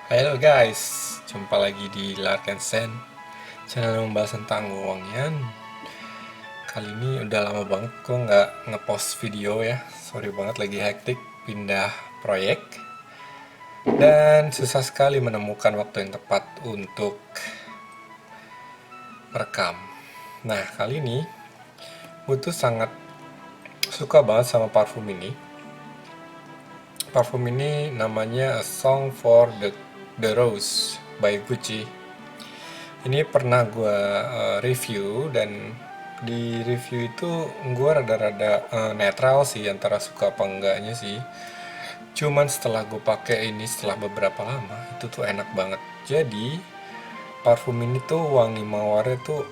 Halo guys, jumpa lagi di Larken Sen, channel yang membahas tentang wangian. Kali ini udah lama banget kok nggak ngepost video ya. Sorry banget lagi hektik pindah proyek dan susah sekali menemukan waktu yang tepat untuk merekam. Nah kali ini gue tuh sangat suka banget sama parfum ini. Parfum ini namanya A Song for the Rose by Gucci. Ini pernah gue review, dan di review itu gue rada-rada netral sih antara suka apa enggaknya sih. Cuman setelah gue pakai ini setelah beberapa lama itu tuh enak banget. Jadi parfum ini tuh wangi mawarnya tuh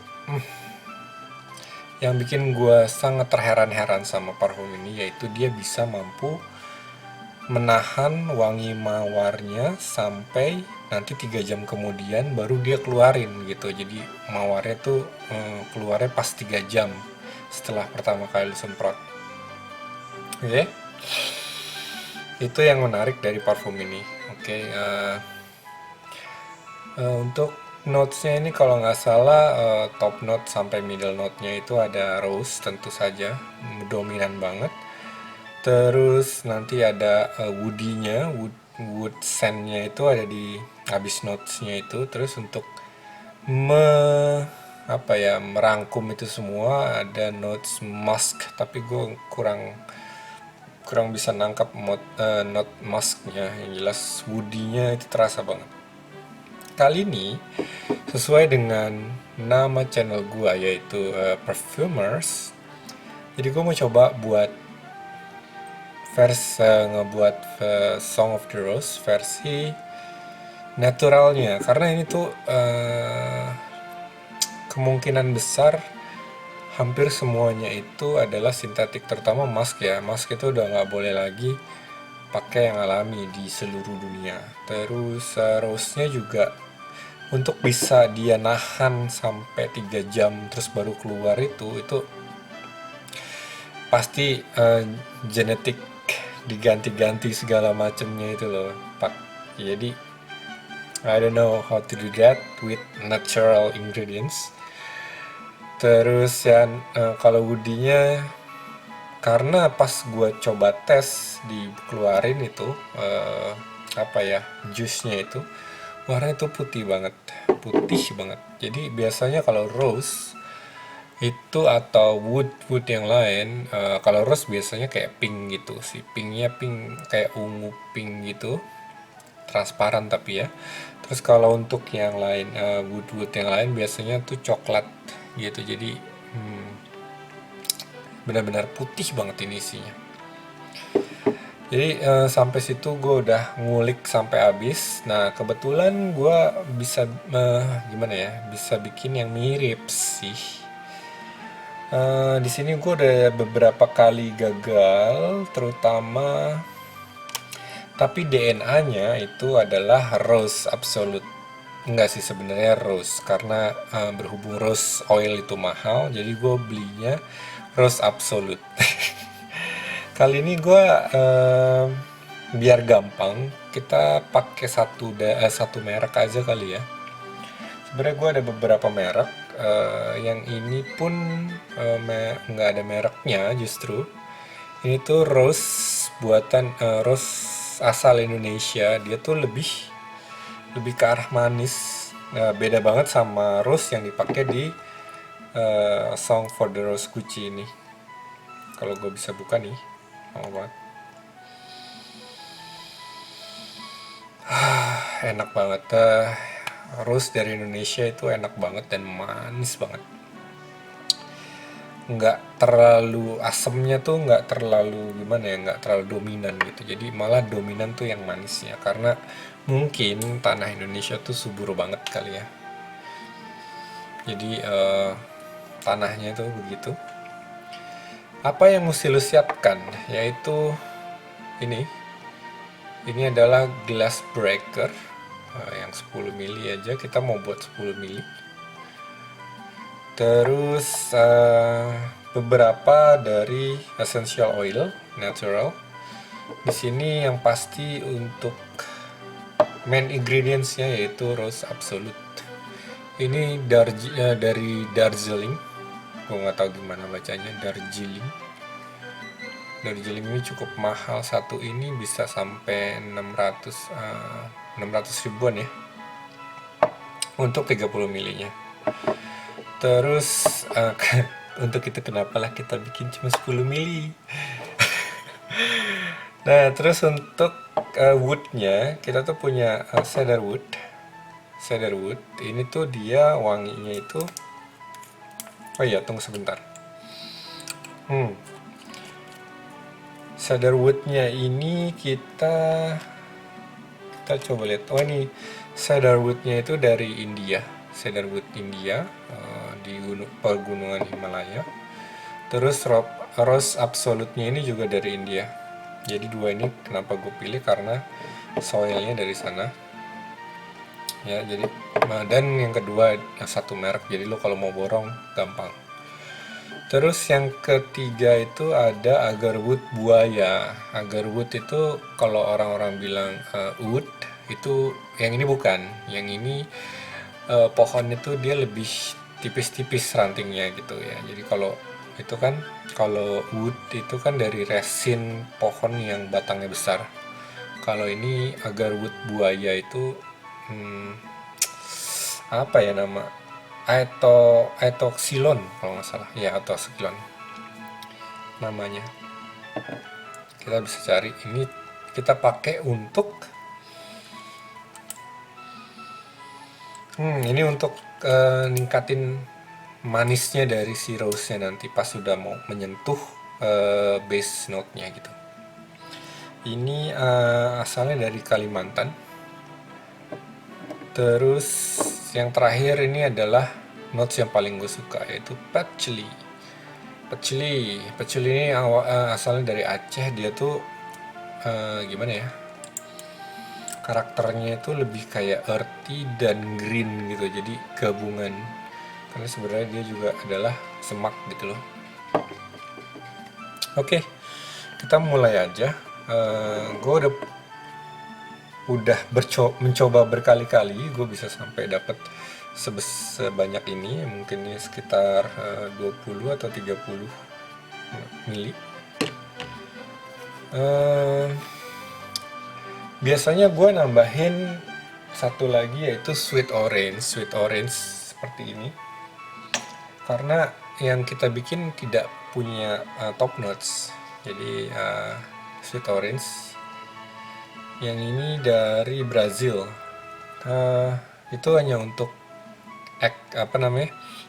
yang bikin gue sangat terheran-heran sama parfum ini, yaitu dia bisa mampu menahan wangi mawarnya sampai nanti 3 jam kemudian baru dia keluarin gitu. Jadi mawarnya tuh keluarnya pas 3 jam setelah pertama kali disemprot. Oke, itu yang menarik dari parfum ini. Oke, untuk notesnya ini kalau nggak salah top note sampai middle note-nya itu ada rose, tentu saja dominan banget. Terus nanti ada woody-nya, wood scent-nya itu ada di habis notes-nya itu. Terus untuk merangkum itu semua ada notes musk, tapi gue kurang kurang bisa nangkap note musknya. Yang jelas woody-nya itu terasa banget. Kali ini sesuai dengan nama channel gue yaitu Perfumers. Jadi gue mau coba buat ngebuat Song of the Rose versi naturalnya, karena ini tuh kemungkinan besar hampir semuanya itu adalah sintetik, terutama mask ya. Mask itu udah nggak boleh lagi pakai yang alami di seluruh dunia. Terus rose-nya juga untuk bisa dia nahan sampai 3 jam terus baru keluar itu pasti genetik diganti-ganti segala macamnya itu loh Pak. Jadi I don't know how to do that with natural ingredients. Terus ya kalau woody-nya, karena pas gue coba tes dikeluarin itu jusnya itu warnanya itu putih banget. Jadi biasanya kalau rose itu atau wood yang lain, kalau rose biasanya kayak pink gitu sih, pinknya pink kayak ungu pink gitu, transparan tapi ya. Terus kalau untuk yang lain, wood yang lain biasanya tuh coklat gitu. Jadi benar-benar putih banget ini isinya. Jadi sampai situ gue udah ngulik sampai habis. Nah kebetulan gue bisa bisa bikin yang mirip sih. Di sini gue udah beberapa kali gagal, terutama tapi DNA-nya itu adalah rose absolute. Enggak sih sebenarnya rose, karena berhubung rose oil itu mahal, jadi gue belinya rose absolute. Kali ini gue biar gampang kita pakai satu merek aja kali ya. Sebenarnya gue ada beberapa merek, yang ini pun nggak ada mereknya justru. Ini tuh rose buatan rose asal Indonesia. Dia tuh lebih lebih ke arah manis. Beda banget sama rose yang dipakai di Song for the Rose Gucci ini. Kalau gue bisa buka nih, mau banget. Enak banget. Rose dari Indonesia itu enak banget dan manis banget. Nggak terlalu asemnya tuh, nggak terlalu nggak terlalu dominan gitu. Jadi malah dominan tuh yang manisnya, karena mungkin tanah Indonesia tuh subur banget kali ya. Jadi tanahnya tuh begitu. Apa yang mesti lu siapkan yaitu ini ini adalah glass breaker, yang 10 mili aja, kita mau buat 10 mili. Terus beberapa dari essential oil natural. Di sini yang pasti untuk main ingredientsnya yaitu rose absolute. Ini dari Darjeeling, gue nggak tahu gimana bacanya, Darjeeling. Darjeeling ini cukup mahal, satu ini bisa sampai 600 ribuan ya untuk 30 milinya. Terus untuk itu kenapa lah kita bikin cuma 10 mili. Nah, terus untuk woodnya kita tuh punya cedarwood. Cedarwood ini tuh dia wanginya itu, oh iya tunggu sebentar. Cedarwoodnya ini kita coba lihat. Oh ini cedarwoodnya itu dari India, cedarwood India, di pegunungan Himalaya. Terus rose absolute-nya ini juga dari India. Jadi dua ini kenapa gue pilih karena soilnya dari sana. Ya, jadi dan yang kedua satu merek. Jadi lo kalau mau borong gampang. Terus yang ketiga itu ada agarwood buaya. Agarwood itu kalau orang-orang bilang wood itu yang ini bukan. Yang ini pohon itu dia lebih tipis-tipis rantingnya gitu ya. Jadi kalau itu kan, kalau wood itu kan dari resin pohon yang batangnya besar. Kalau ini agarwood buaya itu apa ya nama, Aetoxylon kalau nggak salah ya, Aetoxylon namanya. Kita bisa cari, ini kita pakai untuk ini untuk ningkatin manisnya dari si rose-nya nanti pas sudah mau menyentuh base note-nya gitu. Ini asalnya dari Kalimantan. Terus yang terakhir ini adalah notes yang paling gue suka, yaitu patchouli. Patchouli ini asalnya dari Aceh. Dia tuh gimana ya, karakternya itu lebih kayak earthy dan green gitu, jadi gabungan, karena sebenarnya dia juga adalah semak gitu loh. Oke, kita mulai aja. Gue udah mencoba berkali-kali, gue bisa sampai dapat sebanyak ini, mungkin ini sekitar 20 atau 30 mili. Biasanya gue nambahin satu lagi yaitu sweet orange seperti ini, karena yang kita bikin tidak punya top notes. Jadi sweet orange yang ini dari Brazil, itu hanya untuk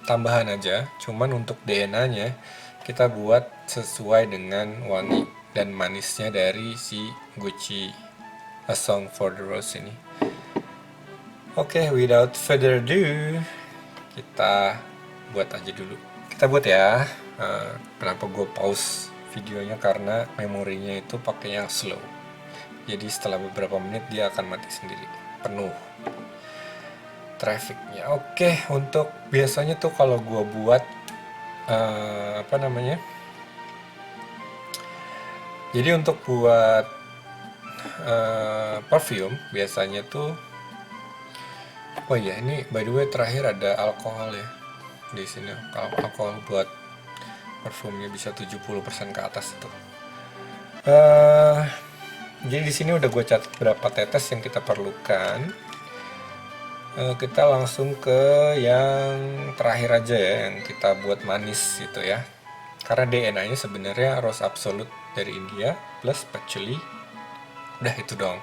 tambahan aja. Cuman untuk DNA-nya kita buat sesuai dengan wangi dan manisnya dari si Gucci A Song for the Rose ini. Oke, without further ado, kita buat aja dulu. Kita buat ya. Kenapa gue pause videonya, karena memorinya itu pakainya slow. Jadi setelah beberapa menit dia akan mati sendiri, penuh trafficnya. Oke, untuk biasanya tuh kalau gue buat jadi untuk buat perfume biasanya tuh, oh iya ini by the way terakhir ada alkohol ya di sini. Alkohol buat parfumnya bisa 70% ke atas itu. Jadi di sini udah gue catat berapa tetes yang kita perlukan. Kita langsung ke yang terakhir aja ya, yang kita buat manis gitu ya. Karena DNA-nya sebenarnya rose absolute dari India plus patchouli. Udah itu doang.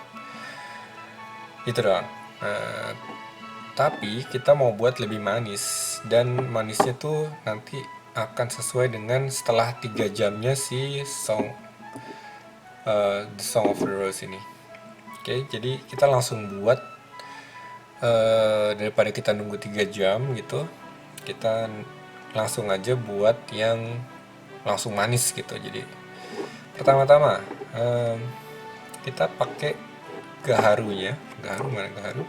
Tapi kita mau buat lebih manis, dan manisnya tuh nanti akan sesuai dengan setelah 3 jamnya si The Song of the Rose ini. Oke, jadi kita langsung buat, daripada kita nunggu 3 jam gitu, kita langsung aja buat yang langsung manis gitu. Jadi pertama-tama kita pakai gaharunya. Mana gaharu?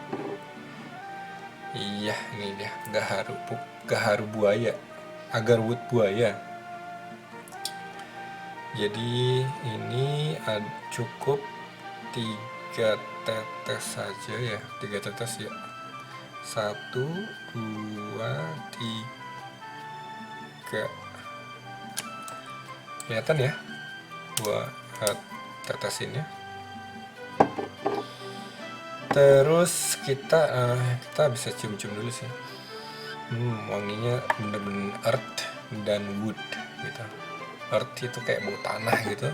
Iya, ini dia gaharu buaya, agarwood buaya. Jadi ini cukup 3 tetes saja ya, 3 tetes ya. 1, 2, 3. Kelihatan ya buat tetesinnya. Terus kita bisa cium-cium dulu sih. Wanginya bener-bener earth dan wood gitu. Earth itu kayak bau tanah gitu.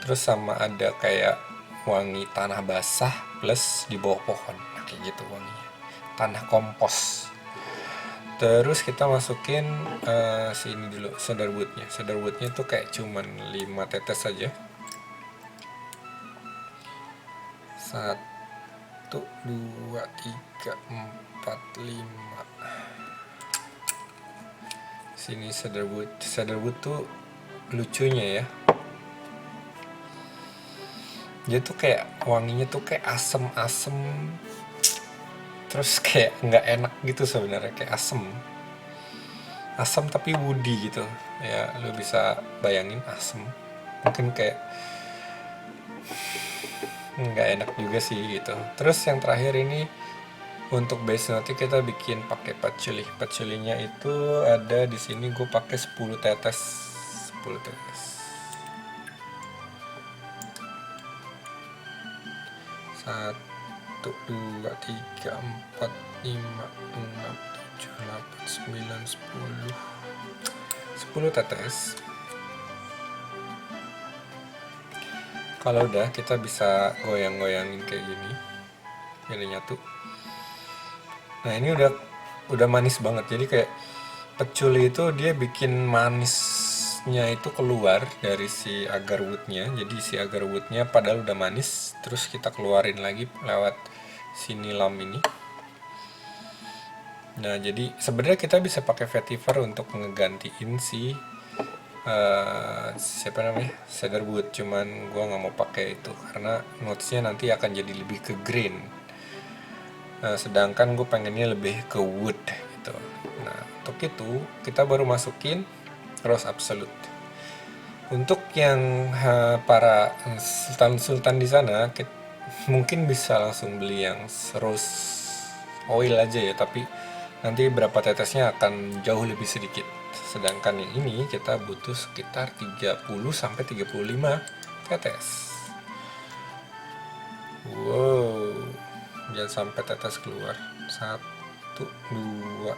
Terus sama ada kayak wangi tanah basah plus di bawah pohon. Nah, kayak gitu wanginya. Tanah kompos. Terus kita masukin sini dulu cedarwoodnya. Cedarwoodnya tuh kayak cuman 5 tetes saja. 1, 2, 3, 4, 5. Sini cedarwood. Cedarwood tuh lucunya ya, dia tuh kayak wanginya tuh kayak asem-asem, terus kayak nggak enak gitu sebenarnya, kayak asem tapi woody gitu ya, lu bisa bayangin asem, mungkin kayak nggak enak juga sih gitu. Terus yang terakhir ini untuk base note kita bikin pakai patchouli. Patchoulinya itu ada di sini, gue pakai 10 tetes. 10 tetes. 1, 2, 3, 4, 5, 6, 7, 8, 9, 10. 10 tetes. Kalau udah, kita bisa goyang-goyangin kayak gini biar nyatu. Nah, ini udah manis banget. Jadi kayak patchouli itu dia bikin manisnya itu keluar dari si agarwoodnya. Jadi si agarwoodnya padahal udah manis, terus kita keluarin lagi lewat si nilam ini. Nah, jadi sebenarnya kita bisa pakai vetiver untuk ngegantiin si siapa namanya, cedarwood, cuman gua nggak mau pakai itu karena notesnya nanti akan jadi lebih ke green. Sedangkan gue pengennya lebih ke wood gitu. Nah, untuk itu kita baru masukin rose absolute. Untuk yang para sultan-sultan di sana mungkin bisa langsung beli yang rose oil aja ya, tapi nanti berapa tetesnya akan jauh lebih sedikit. Sedangkan yang ini kita butuh sekitar 30-35 tetes. Wow, jangan sampai tetes keluar. 1, 2,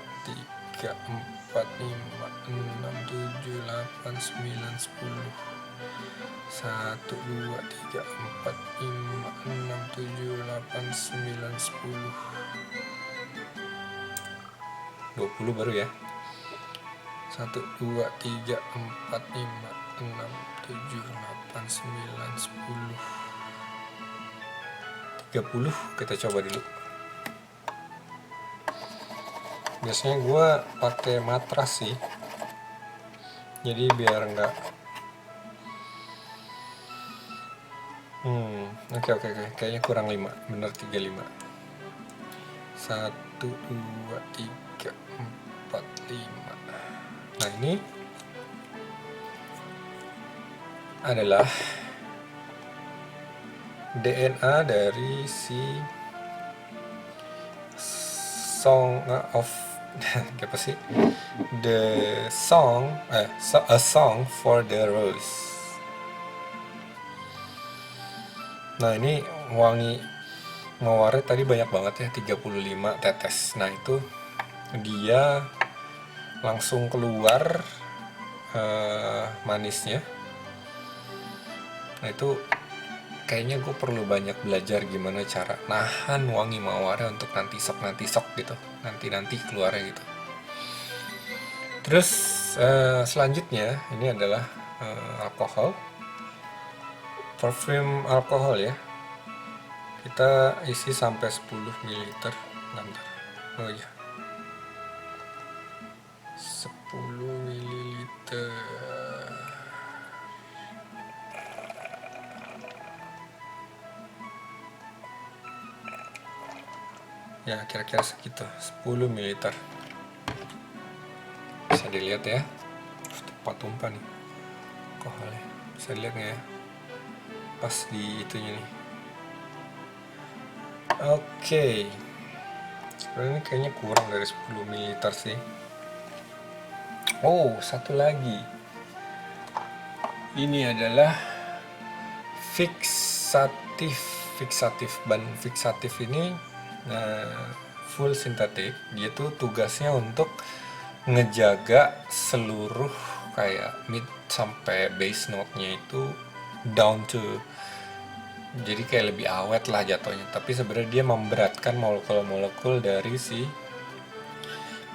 3, 4, 5, 6, 7, 8, 9, 10. 1, 2, 3, 4, 5, 6, 7, 8, 9, 10. 20 baru ya. 1, 2, 3, 4, 5, 6, 7, 8, 9, 10. 30 kita coba dulu. Biasanya gue pakai matras sih, jadi biar enggak oke, kayaknya kurang 5, bener 35. 1, 2, 3, 4, 5. Nah, ini adalah DNA dari si Song of apa sih? A Song for the Rose. Nah, ini wangi mawarnya tadi banyak banget ya, 35 tetes. Nah, itu dia langsung keluar manisnya. Nah, itu kayaknya gue perlu banyak belajar gimana cara nahan wangi mawarnya untuk nanti sok gitu, nanti keluarnya gitu. Terus selanjutnya ini adalah alkohol, parfum alkohol ya. Kita isi sampai 10 ml. Bentar. Oh iya, 10 ml. Ya, kira-kira segitu, 10 ml. Bisa dilihat ya, tepat tumpah nih alkoholnya. Bisa dilihat nggak ya, pas di itunya nih. Oke, sebenarnya ini kayaknya kurang dari 10 ml sih. Oh, satu lagi. Ini adalah fiksatif. Ban fiksatif ini full sintetik. Dia tuh tugasnya untuk ngejaga seluruh kayak mid sampai base note-nya itu down to, jadi kayak lebih awet lah jatuhnya, tapi sebenarnya dia memberatkan molekul-molekul dari si,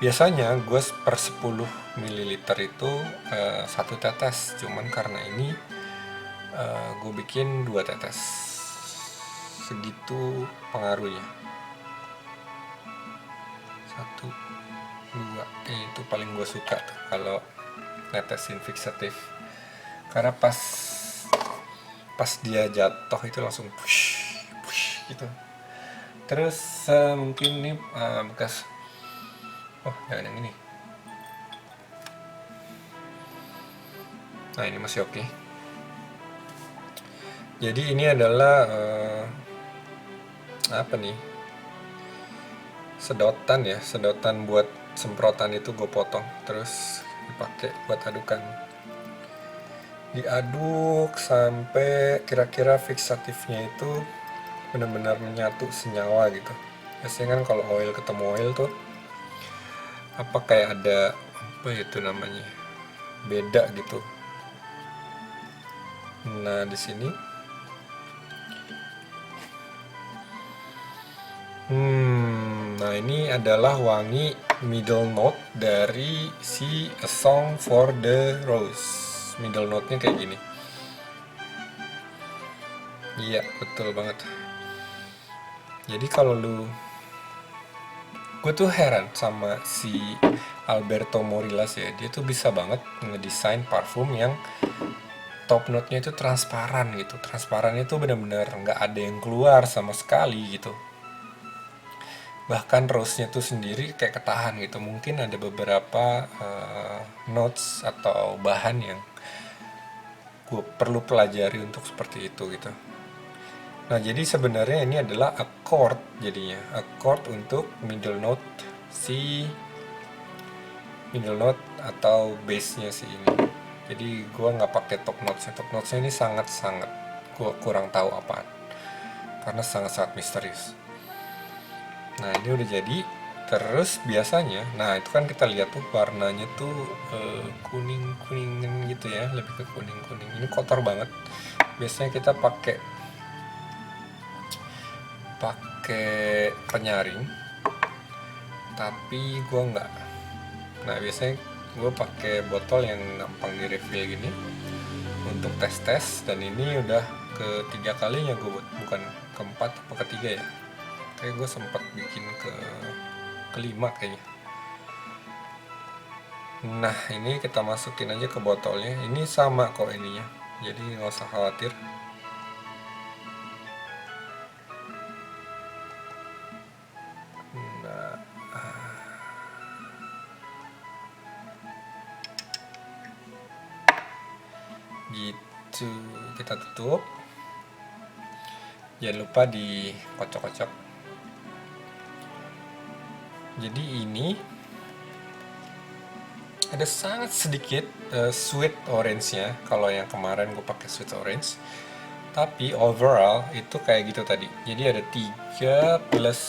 biasanya gue per 10 ml itu satu tetes, cuman karena ini gue bikin 2 tetes, segitu pengaruhnya. 1, 2, itu paling gue suka tuh kalau netesin fiksatif, karena pas dia jatuh itu langsung push gitu. Terus mungkin ini bekas, oh jangan yang ini, nah ini masih oke. Jadi ini adalah apa nih, sedotan ya, sedotan buat semprotan itu gue potong terus dipakai buat adukan, diaduk sampai kira-kira fiksatifnya itu benar-benar menyatu senyawa gitu. Biasanya kan kalau oil ketemu oil tuh apa kayak ada apa itu namanya, beda gitu. Nah di sini nah ini adalah wangi middle note dari si A Song for the Rose. Middle note-nya kayak gini. Iya, betul banget. Jadi kalau gue tuh heran sama si Alberto Morillas ya, dia tuh bisa banget ngedesain parfum yang top note-nya itu transparan gitu. Transparan itu benar-benar nggak ada yang keluar sama sekali gitu. Bahkan rose-nya tuh sendiri kayak ketahan gitu. Mungkin ada beberapa notes atau bahan yang gue perlu pelajari untuk seperti itu gitu. Nah jadi sebenarnya ini adalah accord, jadinya accord untuk middle note, si middle note atau base-nya si ini. Jadi gue nggak pakai top notes-nya. Top notes-nya ini sangat-sangat gue kurang tahu apaan, karena sangat-sangat misterius. Nah ini udah jadi. Terus biasanya, nah itu kan kita lihat tuh warnanya tuh kuning-kuningan gitu ya, lebih ke kuning-kuning. Ini kotor banget. Biasanya kita pakai penyaring, tapi gue nggak. Nah biasanya gue pakai botol yang gampang di refill gini untuk tes-tes, dan ini udah ketiga kalinya gue buat, bukan keempat atau ketiga ya, kayak gue sempat bikin kelima kayaknya. Nah ini kita masukin aja ke botolnya, ini sama kok ininya, jadi nggak usah khawatir. Nah gitu, kita tutup, jangan lupa dikocok-kocok. Jadi ini ada sangat sedikit sweet orange-nya. Kalau yang kemarin gue pakai sweet orange, tapi overall itu kayak gitu tadi. Jadi ada 3 plus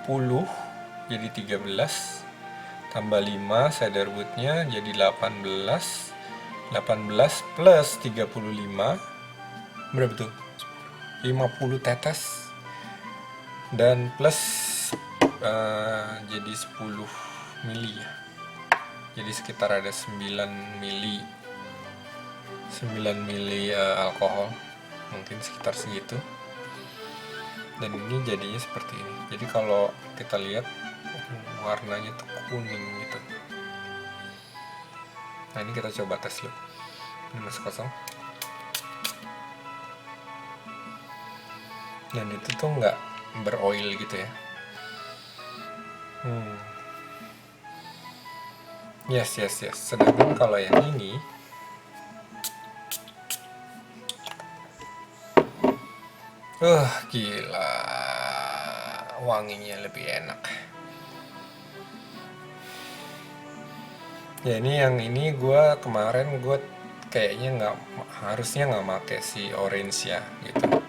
10 jadi 13, tambah 5 cedarwood-nya jadi 18. 18 plus 35 berapa tuh? 50 tetes, dan plus jadi 10 mili ya. Jadi sekitar ada 9 mili alkohol, mungkin sekitar segitu. Dan ini jadinya seperti ini. Jadi kalau kita lihat warnanya tuh kuning gitu. Nah ini kita coba tes dulu. Ini masih kosong. Dan itu tuh nggak beroil gitu ya. Yes. Sedangkan kalau yang ini Gila, wanginya lebih enak. Ya ini yang ini kemarin gue kayaknya nggak, harusnya nggak make si orange ya gitu.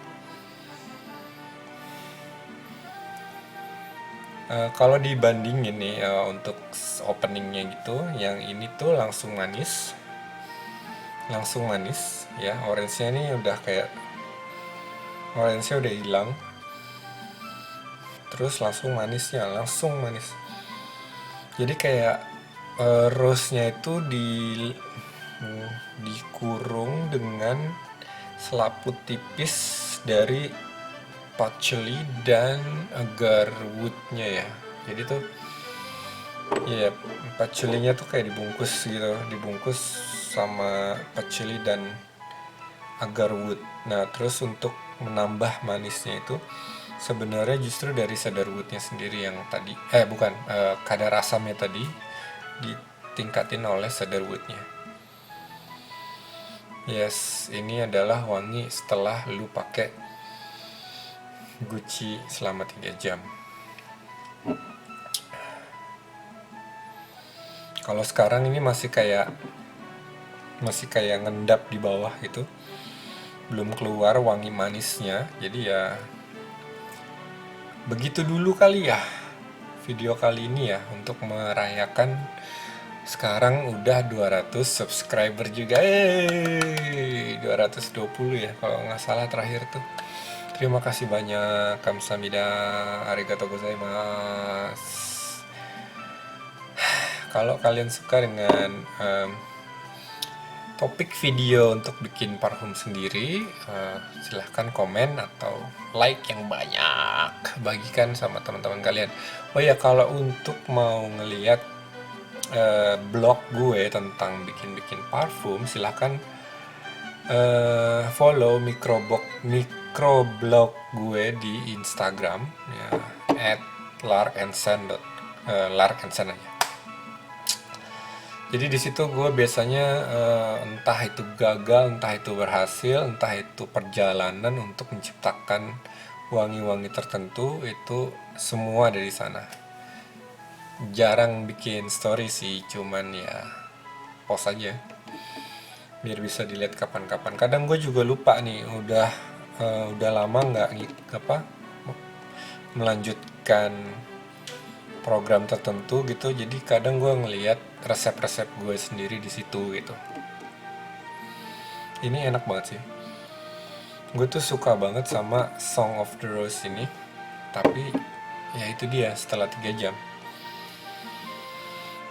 Kalau dibandingin nih untuk openingnya gitu, yang ini tuh langsung manis ya. Orange-nya ini udah kayak orange-nya udah hilang, terus langsung manis. Jadi kayak rose-nya itu dikurung dengan selaput tipis dari patchouli dan agarwood-nya ya. Jadi tuh ya patchouli-nya tuh kayak dibungkus gitu, dibungkus sama patchouli dan agarwood. Nah, terus untuk menambah manisnya itu sebenarnya justru dari cedarwood-nya sendiri yang tadi bukan kadar asamnya tadi ditingkatin oleh cedarwood-nya. Yes, ini adalah wangi setelah lu pakai Gucci selama 3 jam. Kalau sekarang ini masih kayak ngendap di bawah gitu. Belum keluar wangi manisnya. Jadi ya begitu dulu kali ya video kali ini ya, untuk merayakan sekarang udah 200 subscriber juga. 220 ya kalau nggak salah terakhir tuh. Terima kasih banyak. Kamsahamnida. Arigatou gozaimasu. Kalau kalian suka dengan topik video untuk bikin parfum sendiri, silahkan komen atau like yang banyak, bagikan sama teman-teman kalian. Oh ya, kalau untuk mau ngeliat blog gue tentang bikin-bikin parfum, silahkan follow microblog gue di Instagram ya, @larkensen larkensen aja. Jadi di situ gue biasanya entah itu gagal, entah itu berhasil, entah itu perjalanan untuk menciptakan wangi-wangi tertentu, itu semua dari sana. Jarang bikin story sih, cuman ya post aja biar bisa dilihat kapan-kapan. Kadang gue juga lupa nih, udah lama nggak melanjutkan program tertentu gitu, jadi kadang gue ngeliat resep-resep gue sendiri di situ gitu. Ini enak banget sih, gue tuh suka banget sama Song of the Rose ini. Tapi ya itu dia, setelah 3 jam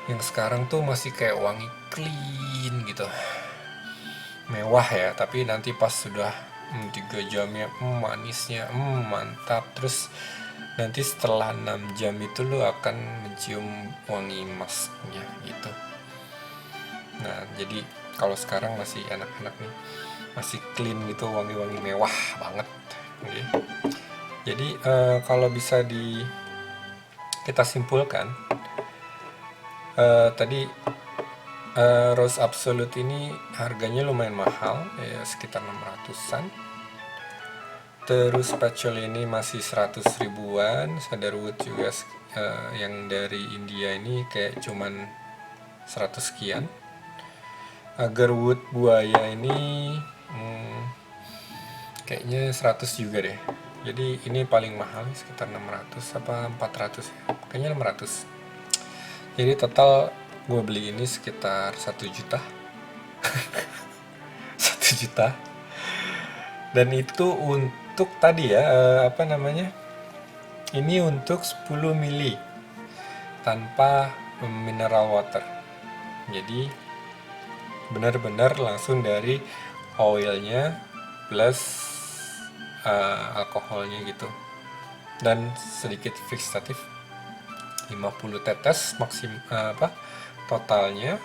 yang sekarang tuh masih kayak wangi clean gitu, mewah ya, tapi nanti pas sudah 3 jamnya manisnya mantap. Terus nanti setelah 6 jam itu lo akan mencium wangi emasnya gitu. Nah, jadi kalau sekarang masih enak-enak nih, masih clean gitu, wangi-wangi mewah banget. Oke. Jadi kalau bisa kita simpulkan, tadi Rose Absolute ini harganya lumayan mahal ya, sekitar 600-an. Terus patchouli ini masih 100 ribuan, cedarwood juga yang dari India ini kayak cuman 100 sekian. Agarwood buaya ini kayaknya 100 juga deh. Jadi ini paling mahal sekitar 600 apa 400 ya. Kayaknya 600. Jadi total gue beli ini sekitar 1 juta. 1 juta. Dan itu untuk tadi ya, ini untuk 10 mili tanpa mineral water. Jadi benar-benar langsung dari oilnya plus alkoholnya gitu. Dan sedikit fixatif, 50 tetes totalnya.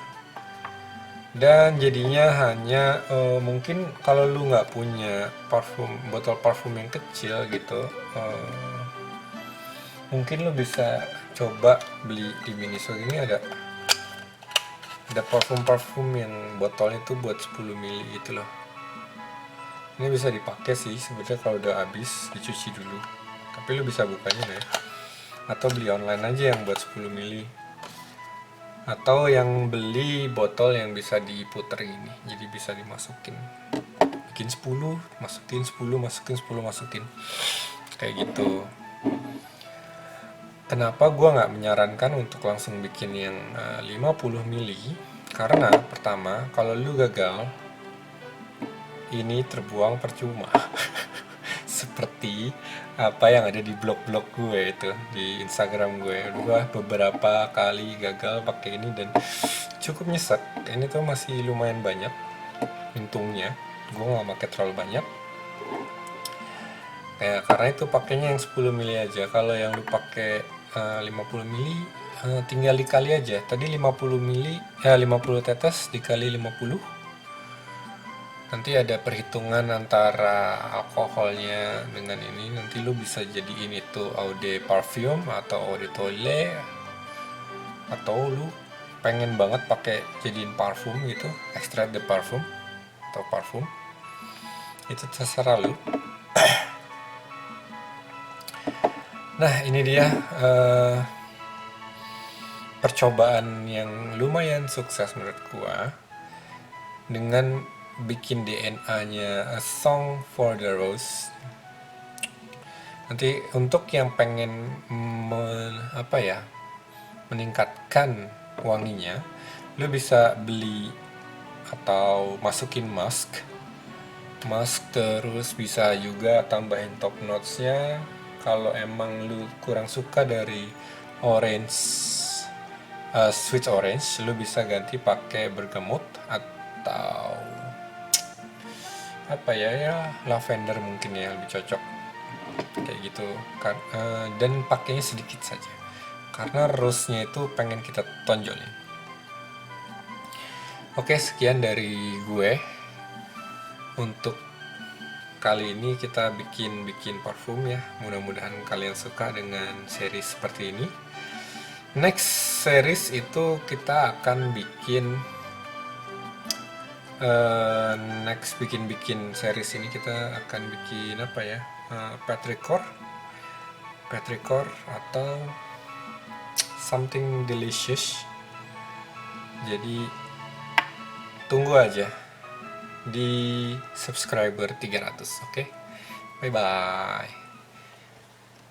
Dan jadinya hanya mungkin kalau lu nggak punya botol parfum yang kecil gitu, mungkin lu bisa coba beli di Miniso. Ini ada parfum yang botolnya tuh buat 10 mili gitu loh. Ini bisa dipakai sih sebenarnya kalau udah habis, dicuci dulu. Tapi lu bisa bukanya ya. Atau beli online aja yang buat 10 mili. Atau yang beli botol yang bisa diputer ini. Jadi bisa dimasukin. Bikin 10, masukin 10, masukin 10, masukin. Kayak gitu. Kenapa gue nggak menyarankan untuk langsung bikin yang 50 mili? Karena pertama, kalau lu gagal, ini terbuang percuma. Seperti apa yang ada di blog-blog gue itu, di Instagram gue. Gue beberapa kali gagal pakai ini dan cukup nyesek. Ini tuh masih lumayan banyak untungnya. Gue nggak pakai terlalu banyak. Ya, karena itu pakainya yang 10 mili aja. Kalau yang lu pakai 50 mili, tinggal dikali aja. Tadi 50 mili, 50 tetes dikali 50. Nanti ada perhitungan antara alkoholnya dengan ini. Nanti lu bisa jadiin itu eau de parfum atau eau de toilette. Atau lu pengen banget pakai jadiin parfum gitu, extrait de parfum atau parfum. Itu terserah lu. Nah, ini dia percobaan yang lumayan sukses menurut gua dengan bikin DNA-nya A Song for the Rose. Nanti untuk yang pengen meningkatkan wanginya, lu bisa beli atau masukin mask terus bisa juga tambahin top notes-nya. Kalau emang lu kurang suka dari orange, sweet orange, lu bisa ganti pakai bergamot atau lavender mungkin ya lebih cocok kayak gitu. Dan pakainya sedikit saja karena rose-nya itu pengen kita tonjolin. Oke, sekian dari gue. Untuk kali ini kita bikin parfum ya. Mudah-mudahan kalian suka dengan series seperti ini. Next series itu kita akan bikin series ini kita akan bikin petrichor atau something delicious. Jadi tunggu aja di subscriber 300, oke? Bye bye.